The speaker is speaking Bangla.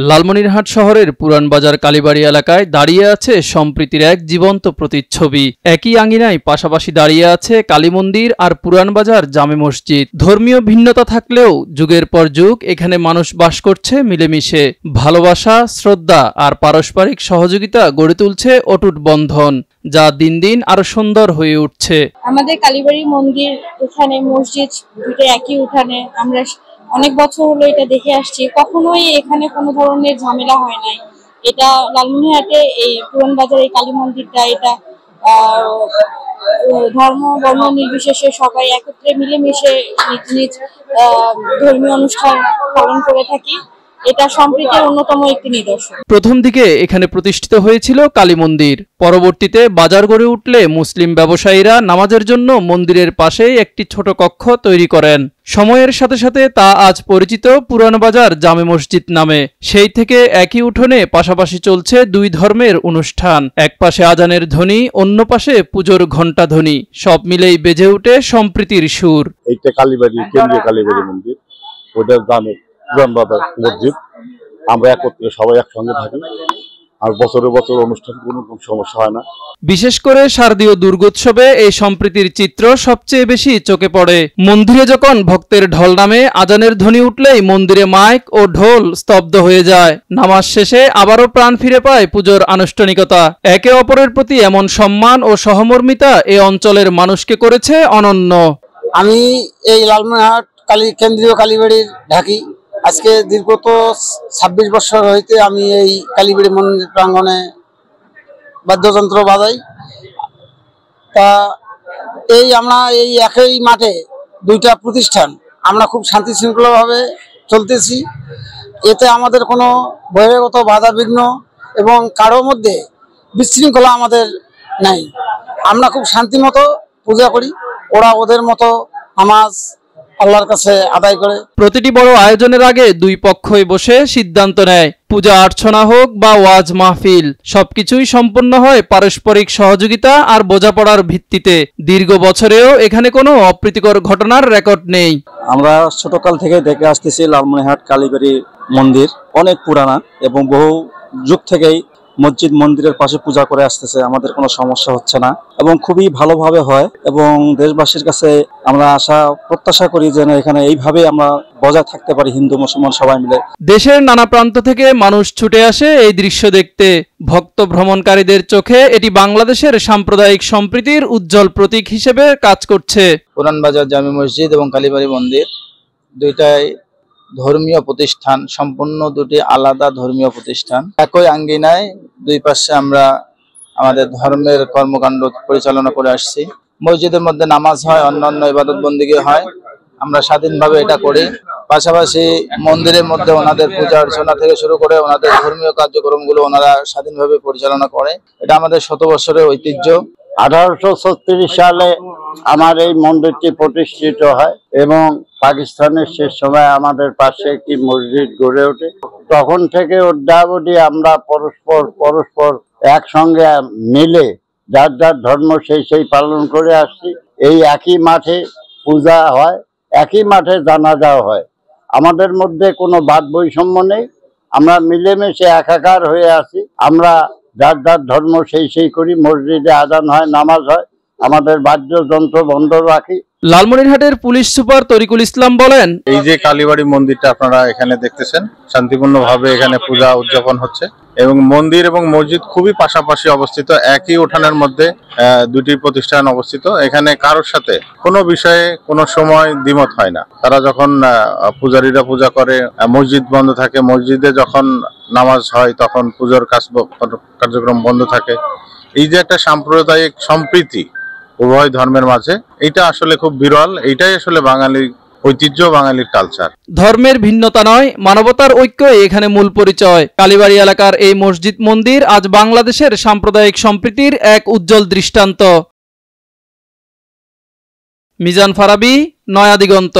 লালমনিরহাট শহরের পুরান বাজার কালীবাড়ি এলাকায় দাঁড়িয়ে আছে সম্প্রীতির এক জীবন্ত প্রতিচ্ছবি। একই আঙিনায় পাশাপাশি দাঁড়িয়ে আছে কালী মন্দির আর পুরান বাজার জামে মসজিদ। ধর্মীয় ভিন্নতা থাকলেও যুগের পর যুগ এখানে মানুষ বাস করছে মিলেমিশে। ভালোবাসা, শ্রদ্ধা আর পারস্পরিক সহযোগিতা গড়ে তুলছে অটুট বন্ধন, যা দিন দিন আরো সুন্দর হয়ে উঠছে। আমাদের কালীবাড়ি মন্দির, এখানে মসজিদ দুটো একই উঠানে। আমরা অনেক বছর হলো এটা দেখে আসছি, কখনোই এখানে কোনো ধরনের ঝামেলা হয় নাই। এটা লালমনিরহাটে এই পুরান বাজার এই কালী মন্দিরটা, এটা ধর্ম বর্ণ নির্বিশেষে সবাই একত্রে মিলেমিশে নিজ নিজ ধর্মীয় অনুষ্ঠান পালন করে থাকি। এটা সম্প্রীতির অন্যতম একটি নিদর্শন। প্রথম দিকে এখানে প্রতিষ্ঠিত হয়েছিল কালী মন্দির। পরবর্তীতে বাজার গড়ে উঠলে মুসলিম ব্যবসায়ীরা নামাজের জন্য মন্দিরের পাশেই একটি ছোট কক্ষ তৈরি করেন। সময়ের সাথে সাথে তা আজ পরিচিত পুরান বাজার জামে মসজিদ নামে। সেই থেকে একই উঠোনে পাশাপাশি চলছে দুই ধর্মের অনুষ্ঠান। এক পাশে আজানের ধ্বনি, অন্য পাশে পুজোর ঘণ্টা ধ্বনি, সব মিলেই বেজে ওঠে সম্প্রীতির সুর। এইটা কালীবাড়ি, কেন্দ্রীয় কালীবাড়ি মন্দির, ওটার দামে পুরান বাজার মসজিদ। আমরা একত্রে সবাই একসঙ্গে থাকি, আর বছরে বছর অনুষ্ঠান কোনো সমস্যা হয় না। বিশেষ করে শারদীয় দুর্গোৎসবে এই সম্প্রীতির চিত্র সবচেয়ে বেশি চোখে পড়ে। মন্দিরে যখন ভক্তের ঢল নামে, আজানের ধ্বনি উঠলেই মন্দিরে মাইক ও ঢোল স্তব্ধ হয়ে যায়। নামাজ শেষে আবারও প্রাণ ফিরে পায় পুজোর আনুষ্ঠানিকতা। একে অপরের প্রতি এমন সম্মান ও সহমর্মিতা এ অঞ্চলের মানুষকে করেছে অনন্য। আমি এই লালমনিরহাট কেন্দ্রীয় কালীবাড়ির ঢাকি। আজকে দীর্ঘত 26 বছর হইতে আমি এই কালীবাড়ি মন্দির প্রাঙ্গণে বাদ্যযন্ত্র বাজাই। তা আমরা এই একই মাঠে দুইটা প্রতিষ্ঠান, আমরা খুব শান্তি শৃঙ্খলাভাবে চলতেছি। এতে আমাদের কোনো বহিরাগত বাধা বিঘ্ন এবং কারোর মধ্যে বিশৃঙ্খলা আমাদের নাই। আমরা খুব শান্তি মতো পূজা করি, ওরা ওদের মতো নামাজ আল্লাহর কাছে আদায় করে। প্রতিটি বড় আয়োজনের আগে দুই পক্ষই বসে সিদ্ধান্ত নেয়। পূজা অর্চনা হোক বা ওয়াজ মাহফিল, সবকিছুই সম্পন্ন হয় পারস্পরিক সহযোগিতা আর বোঝাপড়ার ভিত্তিতে। দীর্ঘ বছরেও এখানে কোনো অপ্রীতিকর ঘটনার রেকর্ড নেই। আমরা ছোটকাল থেকে দেখে আসতেছি লালমনিরহাট কালীবাড়ি মন্দির অনেক পুরানা এবং বহু যুগ থেকেই মসজিদ মন্দিরের পাশে পূজা করে আসতেছে। আমাদের কোনো সমস্যা হচ্ছে না এবং খুবই ভালোভাবে হয়, এবং দেশবাসীর কাছে আমরা প্রত্যাশা করি যে এখানে এইভাবে আমরা বজায় থাকতে পারি, হিন্দু মুসলমান সবাই মিলে। দেশের নানা প্রান্ত থেকে মানুষ ছুটে আসে এই দৃশ্য দেখতে। ভক্ত ভ্রমণকারীদের চোখে এটি বাংলাদেশের সাম্প্রদায়িক সম্প্রীতির উজ্জ্বল প্রতীক হিসেবে কাজ করছে। পুরান বাজার জামে মসজিদ এবং কালীবাড়ি মন্দির দুইটাই ধর্মীয় প্রতিষ্ঠান, সম্পূর্ণ দুটি আলাদা ধর্মীয় প্রতিষ্ঠান। একই আঙ্গিনায় দুই পাশে আমরা আমাদের ধর্মের কর্মকাণ্ড পরিচালনা করে আসছি। মসজিদের মধ্যে নামাজ হয়, অন্যান্য ইবাদত বন্দিগি হয়, আমরা স্বাধীনভাবে এটা করি। পাশাপাশি মন্দিরের মধ্যে ওনাদের পূজা অর্চনা থেকে শুরু করে ওনাদের ধর্মীয় কার্যক্রমগুলো ওনারা স্বাধীনভাবে পরিচালনা করে। এটা আমাদের 100 বছরের ঐতিহ্য। 1836 সালে আমার এই মন্দিরটি প্রতিষ্ঠিত হয় এবং পাকিস্তানের শেষ সময় আমাদের পাশে একটি মসজিদ গড়ে ওঠে। তখন থেকে অদ্যাবধি আমরা পরস্পর একসঙ্গে মিলে যার যার ধর্ম সেই পালন করে আসছি। এই একই মাঠে পূজা হয়, একই মাঠে জানাজাও হয়। আমাদের মধ্যে কোনো বাদ বৈষম্য নেই, আমরা মিলেমিশে একাকার হয়ে আছি। আমরা যার যার ধর্ম সেই করি। মসজিদে আজান হয়, নামাজ হয়, আমাদের বাদ্যযন্ত্র বন্ধ রাখি। লালমনিরহাটের পুলিশ সুপার তরিকুল ইসলাম বলেন, এই যে কালীবাড়ি মন্দিরটা আপনারা এখানে দেখতেছেন, শান্তিপূর্ণভাবে এখানে পূজা উদযাপন হচ্ছে এবং মন্দির এবং মসজিদ খুবই পাশাপাশি অবস্থিত। একই উঠানের মধ্যে দুটি প্রতিষ্ঠান অবস্থিত। এখানে কারোর সাথে কোনো বিষয়ে কোনো সময় দ্বিমত হয় না। তারা যখন পূজারীরা পূজা করে, মসজিদ বন্ধ থাকে, মসজিদে যখন নামাজ হয় তখন পুজোর কার্যক্রম বন্ধ থাকে। এই যে একটা সাম্প্রদায়িক সম্প্রীতি উভয় ধর্মের মাঝে, এটা আসলে খুব বিরল। এইটাই আসলে বাঙালির ঐতিহ্য, বাঙালির কালচার। ধর্মের ভিন্নতা নয়, মানবতার ঐক্যই এখানে মূল পরিচয়। কালীবাড়ি এলাকার এই মসজিদ মন্দির আজ বাংলাদেশের সাম্প্রদায়িক সম্প্রীতির এক উজ্জ্বল দৃষ্টান্ত। মিজান ফারাবি, নয়া দিগন্ত।